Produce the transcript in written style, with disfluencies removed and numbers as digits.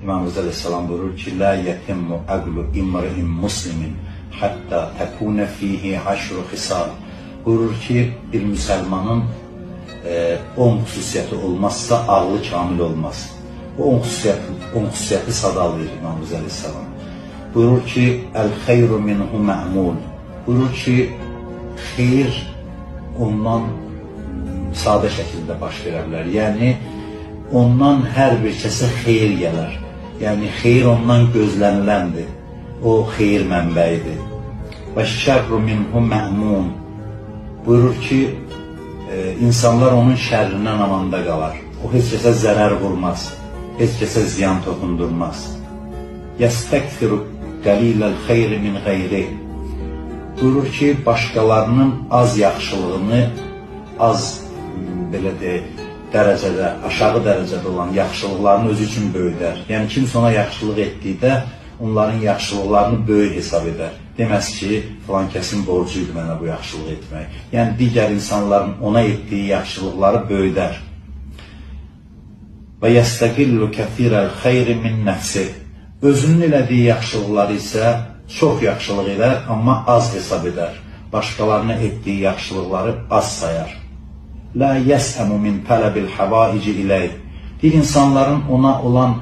İmam Rıza Aleyhisselam buyurur ki, La yetimmu aglu imri'in muslimin hatta tekune fihi aşru hisal. Buyurur ki, bir Müslümanın 10 xüsusiyyəti olmazsa ağlı kamil olmaz. Bu 10 xüsusiyyəti sadalayır İmam Rıza Aleyhisselam. Buyurur ki, El-xeyru minhu mə'mul. Buyurur ki, xeyir ondan sadə şəkildə baş verə bilər. Yəni, ondan hər bir kəsə xeyir gələr. Yəni, xeyir ondan gözləniləndir. O, xeyir mənbəyidir. Və şərru minhu mə'mun. Buyurur ki, insanlar onun şərrindən amanda qalar. O, heç kəsə zərər vurmaz. Heç kəsə ziyan toxundurmaz. Yəstəkfiru qəliləl xeyri min qeyri. Buyurur ki, başqalarının az yaxşılığını, az belə deyək, dərəcədə, aşağı dərəcədə olan yaxşılıqlarını özü üçün böyüdər. Yəni, kimsə ona yaxşılıq etdikdə, onların yaxşılıqlarını böyük hesab edər. Deməz ki, filan kəsin borcuydu mənə bu yaxşılıq etmək. Yəni, digər insanların ona etdiyi yaxşılıqları böyüdər. Və yəstəqillu kəthirəl xeyri min nəfsi. Özünün elədiyi yaxşılıqları isə çox yaxşılıq edər, amma az hesab edər. Başqalarına etdiyi yaxşılıqları az sayar. La yəsəmu min tələbil həvaici iləyh. Bir insanların ona olan